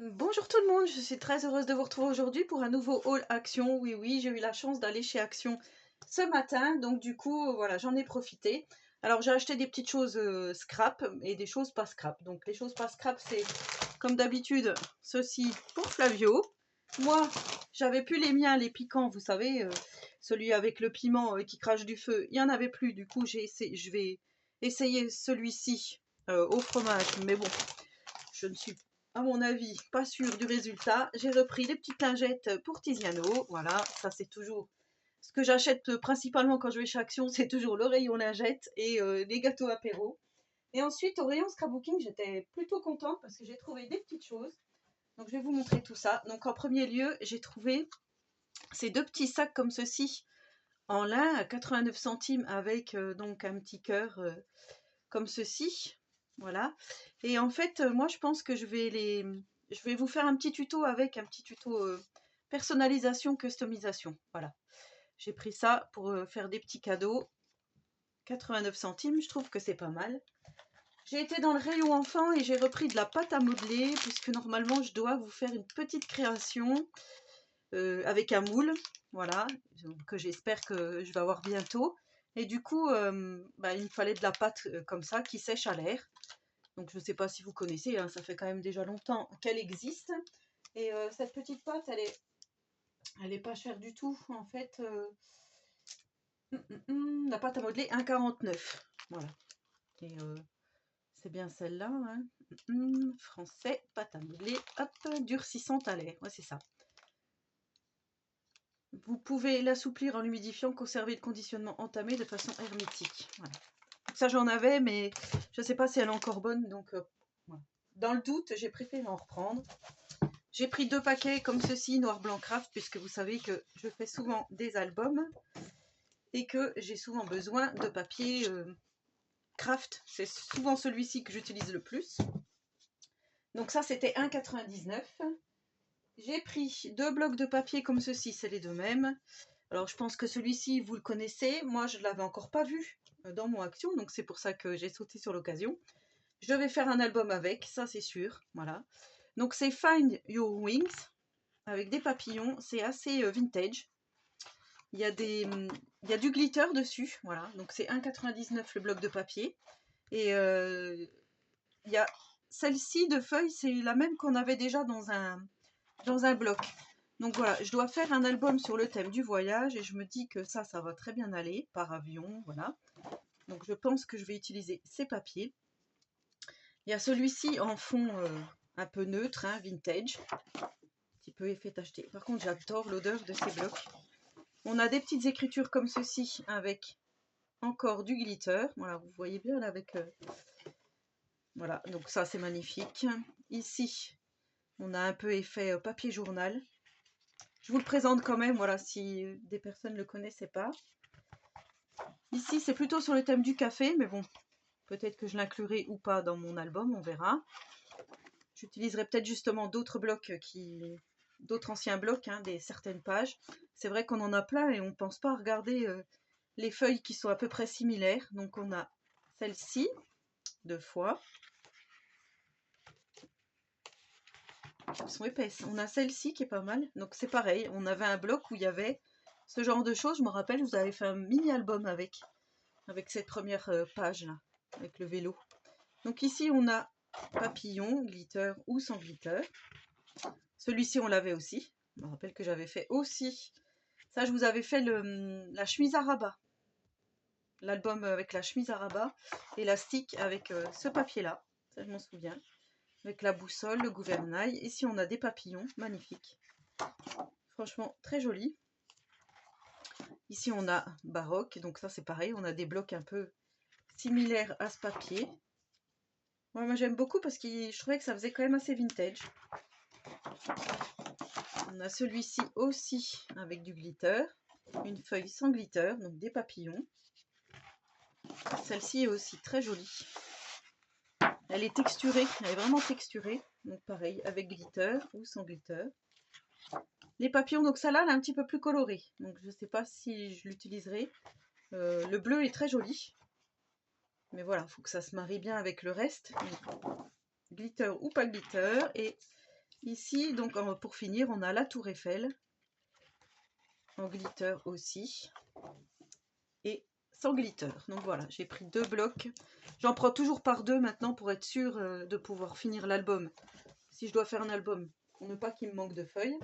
Bonjour tout le monde, je suis très heureuse de vous retrouver aujourd'hui pour un nouveau haul Action. Oui, oui, j'ai eu la chance d'aller chez Action ce matin, donc du coup, voilà, j'en ai profité. Alors j'ai acheté des petites choses scrap et des choses pas scrap. Donc les choses pas scrap, c'est comme d'habitude ceci pour Flavio. Moi, j'avais plus les miens, les piquants, vous savez, celui avec le piment qui crache du feu, il n'y en avait plus. Du coup, je vais essayer celui-ci au fromage, mais bon, je ne suis à mon avis pas sûre du résultat. J'ai repris les petites lingettes pour Tiziano. Voilà, ça c'est toujours ce que j'achète principalement quand je vais chez Action, c'est toujours le rayon lingettes et les gâteaux apéro. Et ensuite au rayon scrapbooking, j'étais plutôt contente parce que j'ai trouvé des petites choses. Donc je vais vous montrer tout ça. Donc en premier lieu, j'ai trouvé ces deux petits sacs comme ceci en lin à 89 centimes avec donc un petit cœur comme ceci. Voilà. Et en fait, moi, je pense que je vais vous faire un petit tuto avec un petit tuto personnalisation, customisation. Voilà. J'ai pris ça pour faire des petits cadeaux. 89 centimes, je trouve que c'est pas mal. J'ai été dans le rayon enfant et j'ai repris de la pâte à modeler puisque normalement je dois vous faire une petite création avec un moule, voilà, que j'espère que je vais avoir bientôt. Et du coup, il me fallait de la pâte comme ça qui sèche à l'air. Donc je ne sais pas si vous connaissez, hein, ça fait quand même déjà longtemps qu'elle existe. Et cette petite pâte, elle est pas chère du tout. En fait, la pâte à modeler 1,49. Voilà. Et c'est bien celle-là. Hein. Français, pâte à modeler, hop, durcissante à l'air. Ouais, c'est ça. Vous pouvez l'assouplir en l'humidifiant, conserver le conditionnement entamé de façon hermétique. Voilà. Ça, j'en avais, mais je ne sais pas si elle est encore bonne. Donc, voilà. Dans le doute, j'ai préféré en reprendre. J'ai pris 2 paquets comme ceci, noir blanc craft, puisque vous savez que je fais souvent des albums et que j'ai souvent besoin de papier craft. C'est souvent celui-ci que j'utilise le plus. Donc ça, c'était 1,99 €. J'ai pris 2 blocs de papier comme ceci, c'est les deux mêmes. Alors je pense que celui-ci, vous le connaissez. Moi, je ne l'avais encore pas vu dans mon Action, donc c'est pour ça que j'ai sauté sur l'occasion. Je vais faire un album avec, ça c'est sûr. Voilà. Donc c'est Find Your Wings avec des papillons. C'est assez vintage. Il y a du glitter dessus. Voilà. Donc c'est 1,99 € le bloc de papier. Et il y a celle-ci de feuilles, c'est la même qu'on avait déjà dans un bloc. Donc voilà, je dois faire un album sur le thème du voyage et je me dis que ça va très bien aller par avion, voilà. Donc je pense que je vais utiliser ces papiers. Il y a celui-ci en fond un peu neutre, hein, vintage, un petit peu effet tacheté. Par contre, j'adore l'odeur de ces blocs. On a des petites écritures comme ceci avec encore du glitter. Voilà, vous voyez bien là avec... voilà, donc ça c'est magnifique. Ici, on a un peu effet papier journal. Je vous le présente quand même, voilà, si des personnes ne le connaissaient pas. Ici, c'est plutôt sur le thème du café, mais bon, peut-être que je l'inclurai ou pas dans mon album, on verra. J'utiliserai peut-être justement d'autres blocs d'autres anciens blocs, hein, certaines pages. C'est vrai qu'on en a plein et on ne pense pas à regarder les feuilles qui sont à peu près similaires. Donc on a celle-ci, 2 fois. Elles sont épaisses. On a celle-ci qui est pas mal. Donc c'est pareil, on avait un bloc où il y avait ce genre de choses. Je me rappelle, je vous avais fait un mini-album avec cette première page là, avec le vélo. Donc ici on a papillon, glitter ou sans glitter. Celui-ci on l'avait aussi. Je me rappelle que j'avais fait aussi. Ça, je vous avais fait la chemise à rabat. L'album avec la chemise à rabat, élastique avec ce papier-là. Ça, je m'en souviens. Avec la boussole, le gouvernail. Ici, on a des papillons, magnifiques. Franchement, très joli. Ici, on a baroque. Donc ça, c'est pareil. On a des blocs un peu similaires à ce papier. Moi, j'aime beaucoup parce que je trouvais que ça faisait quand même assez vintage. On a celui-ci aussi avec du glitter. Une feuille sans glitter, donc des papillons. Celle-ci est aussi très jolie. Elle est texturée, elle est vraiment texturée. Donc pareil, avec glitter ou sans glitter. Les papillons, donc celle-là, elle est un petit peu plus colorée. Donc je ne sais pas si je l'utiliserai. Le bleu est très joli. Mais voilà, il faut que ça se marie bien avec le reste. Donc, glitter ou pas glitter. Et Ici, donc pour finir, on a la Tour Eiffel, en glitter aussi, et sans glitter. Donc voilà, j'ai pris 2 blocs. J'en prends toujours par 2 maintenant pour être sûre de pouvoir finir l'album. Si je dois faire un album, pour ne pas qu'il me manque de feuilles.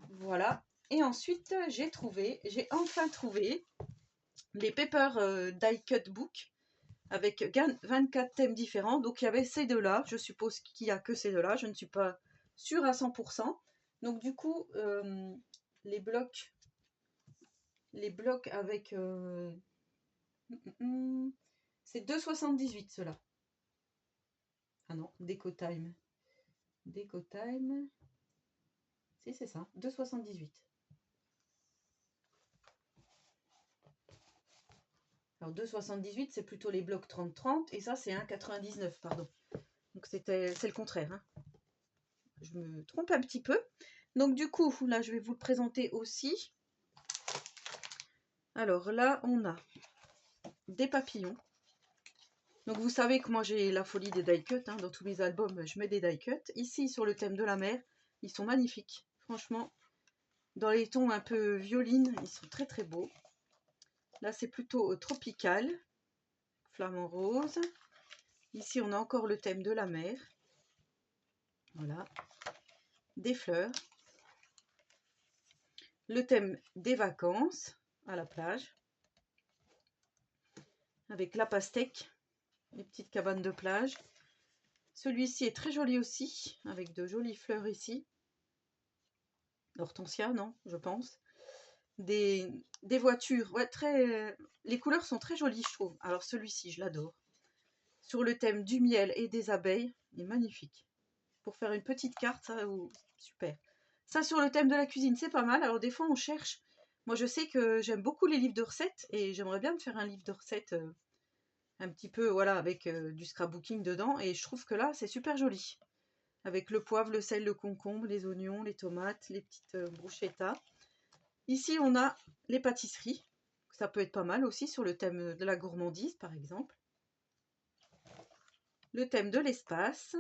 Voilà. Et ensuite, j'ai enfin trouvé les Paper Die Cut Book avec 24 thèmes différents. Donc il y avait ces deux-là. Je suppose qu'il n'y a que ces deux-là. Je ne suis pas sûre à 100%. Donc du coup, les blocs avec... c'est 2,78 ceux-là. Ah non, Deco Time. Deco Time. Si, c'est ça, 2,78. Alors 2,78, c'est plutôt les blocs 30-30 et ça, c'est 1,99, pardon. Donc c'est le contraire. Hein. Je me trompe un petit peu. Donc du coup, là, je vais vous le présenter aussi. Alors là, on a des papillons. Donc vous savez que moi, j'ai la folie des die cuts. Hein. Dans tous mes albums, je mets des die cuts. Ici, sur le thème de la mer, ils sont magnifiques. Franchement, dans les tons un peu violines, ils sont très très beaux. Là, c'est plutôt tropical. Flamant rose. Ici, on a encore le thème de la mer. Voilà. Des fleurs. Le thème des vacances à la plage. Avec la pastèque. Les petites cabanes de plage. Celui-ci est très joli aussi. Avec de jolies fleurs ici. Hortensia, non, je pense. Des voitures. Ouais, très... Les couleurs sont très jolies, je trouve. Alors celui-ci, je l'adore. Sur le thème du miel et des abeilles. Il est magnifique. Pour faire une petite carte, ça, super. Ça, sur le thème de la cuisine, c'est pas mal. Alors, des fois, on cherche. Moi, je sais que j'aime beaucoup les livres de recettes et j'aimerais bien me faire un livre de recettes un petit peu, voilà, avec du scrapbooking dedans. Et je trouve que là, c'est super joli. Avec le poivre, le sel, le concombre, les oignons, les tomates, les petites bruschettas. Ici, on a les pâtisseries. Ça peut être pas mal aussi sur le thème de la gourmandise, par exemple. Le thème de l'espace.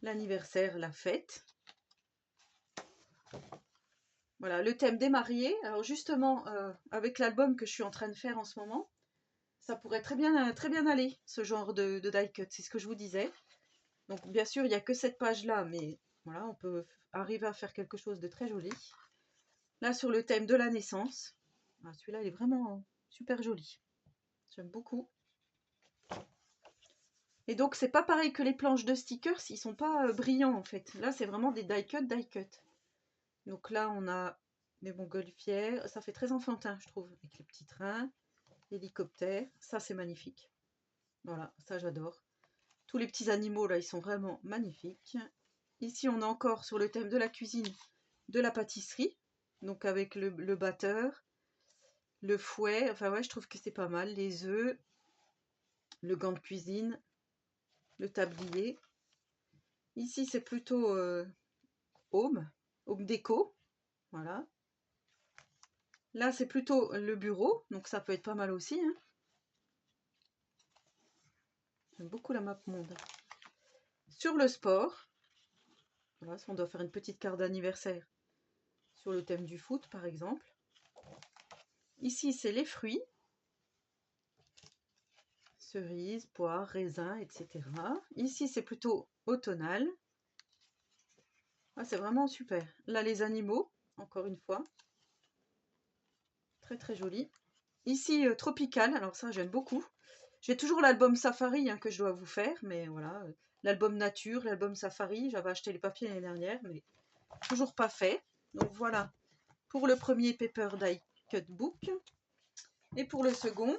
L'anniversaire, la fête. Voilà, le thème des mariés. Alors justement, avec l'album que je suis en train de faire en ce moment, ça pourrait très bien aller, ce genre de die cut. C'est ce que je vous disais. Donc bien sûr, il n'y a que cette page-là, mais voilà, on peut arriver à faire quelque chose de très joli. Là, sur le thème de la naissance. Celui-là, il est vraiment super joli. J'aime beaucoup. Et donc, c'est pas pareil que les planches de stickers, ils sont pas brillants en fait. Là, c'est vraiment des die cut, die cut. Donc là, on a des montgolfières. Ça fait très enfantin, je trouve, avec les petits trains, l'hélicoptère. Ça, c'est magnifique. Voilà, ça, j'adore. Tous les petits animaux, là, ils sont vraiment magnifiques. Ici, on a encore sur le thème de la cuisine, de la pâtisserie. Donc, avec le batteur, le fouet. Enfin, ouais, je trouve que c'est pas mal. Les œufs, le gant de cuisine, le tablier. Ici, c'est plutôt home déco. Voilà. Là, c'est plutôt le bureau, donc ça peut être pas mal aussi. Hein. J'aime beaucoup la map monde. Sur le sport, voilà, si on doit faire une petite carte d'anniversaire sur le thème du foot, par exemple. Ici, c'est les fruits. Cerises, poires, raisins, etc. Ici, c'est plutôt automnal. Ah, c'est vraiment super. Là, les animaux, encore une fois. Très, très joli. Ici, tropical. Alors ça, j'aime beaucoup. J'ai toujours l'album Safari hein, que je dois vous faire, mais voilà. L'album Nature, l'album Safari. J'avais acheté les papiers l'année dernière, mais toujours pas fait. Donc voilà pour le premier Paper Die Cut Book. Et pour le second,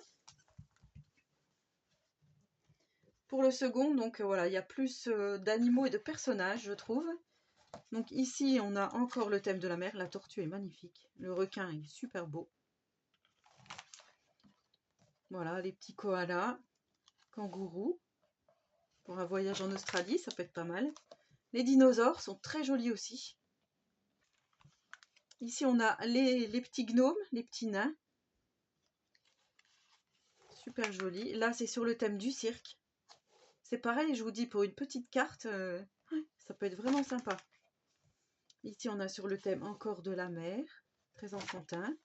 donc voilà, il y a plus d'animaux et de personnages, je trouve. Donc ici, on a encore le thème de la mer. La tortue est magnifique. Le requin est super beau. Voilà, les petits koalas, kangourous. Pour un voyage en Australie, ça peut être pas mal. Les dinosaures sont très jolis aussi. Ici, on a les petits gnomes, les petits nains. Super jolis. Là, c'est sur le thème du cirque. C'est pareil, je vous dis, pour une petite carte, ça peut être vraiment sympa. Ici, on a sur le thème encore de la mer, très enfantin.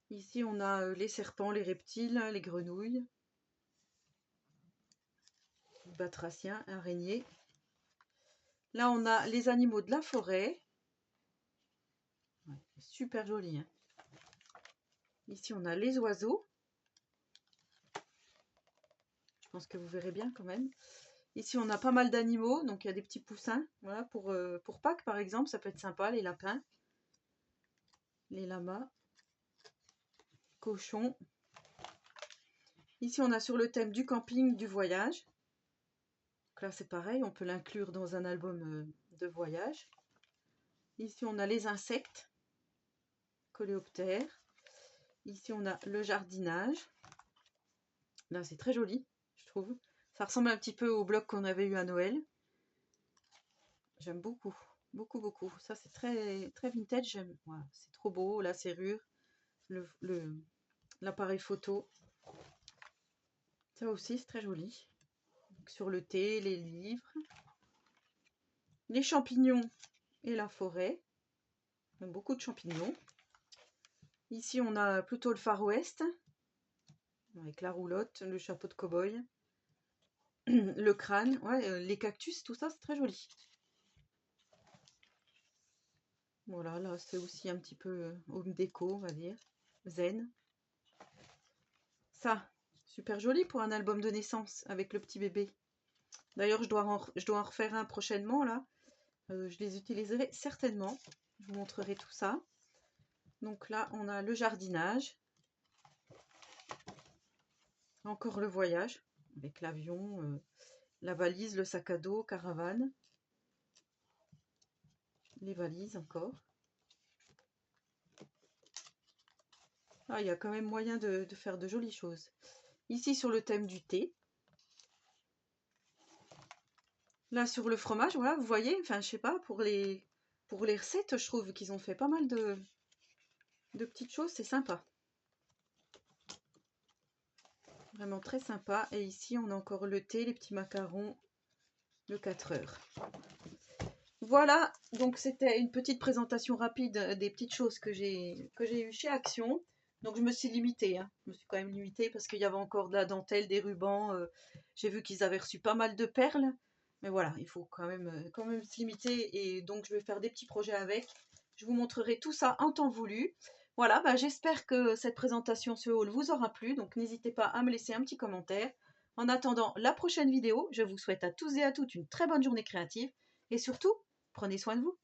Ici, on a les serpents, les reptiles, les grenouilles, batraciens, araignées. Là, on a les animaux de la forêt. Ouais, super joli. Hein. Ici, on a les oiseaux. Je pense que vous verrez bien quand même. Ici, on a pas mal d'animaux. Donc, il y a des petits poussins. Voilà, pour Pâques, par exemple, ça peut être sympa. Les lapins, les lamas, cochons. Ici, on a sur le thème du camping, du voyage. Donc là, c'est pareil. On peut l'inclure dans un album de voyage. Ici, on a les insectes. Coléoptères. Ici, on a le jardinage. Là, c'est très joli, je trouve. Ça ressemble un petit peu au bloc qu'on avait eu à Noël. J'aime beaucoup, beaucoup, beaucoup. Ça, c'est très, très vintage. J'aime. Voilà, c'est trop beau. La serrure, l'appareil photo. Ça aussi, c'est très joli. Donc, sur le thé, les livres, les champignons et la forêt. Donc, beaucoup de champignons. Ici, on a plutôt le Far West, avec la roulotte, le chapeau de cow-boy, le crâne, ouais, les cactus, tout ça, c'est très joli. Voilà, là, c'est aussi un petit peu home déco, on va dire, zen. Ça, super joli pour un album de naissance avec le petit bébé. D'ailleurs, je dois en refaire un prochainement, là. Je les utiliserai certainement. Je vous montrerai tout ça. Donc là, on a le jardinage. Encore le voyage, avec l'avion, la valise, le sac à dos, caravane. Les valises encore. Ah, il y a quand même moyen de faire de jolies choses. Ici, sur le thème du thé. Là, sur le fromage, voilà, vous voyez, enfin, je sais pas, pour les recettes, je trouve qu'ils ont fait pas mal de petites choses, c'est sympa. Vraiment très sympa. Et ici, on a encore le thé, les petits macarons de 4 heures. Voilà, donc c'était une petite présentation rapide des petites choses que j'ai eues chez Action. Donc je me suis limitée, hein. Je me suis quand même limitée parce qu'il y avait encore de la dentelle, des rubans. J'ai vu qu'ils avaient reçu pas mal de perles. Mais voilà, il faut quand même se limiter. Et donc je vais faire des petits projets avec. Je vous montrerai tout ça en temps voulu. Voilà, bah, j'espère que cette présentation, ce haul vous aura plu. Donc n'hésitez pas à me laisser un petit commentaire. En attendant la prochaine vidéo, je vous souhaite à tous et à toutes une très bonne journée créative. Et surtout, prenez soin de vous.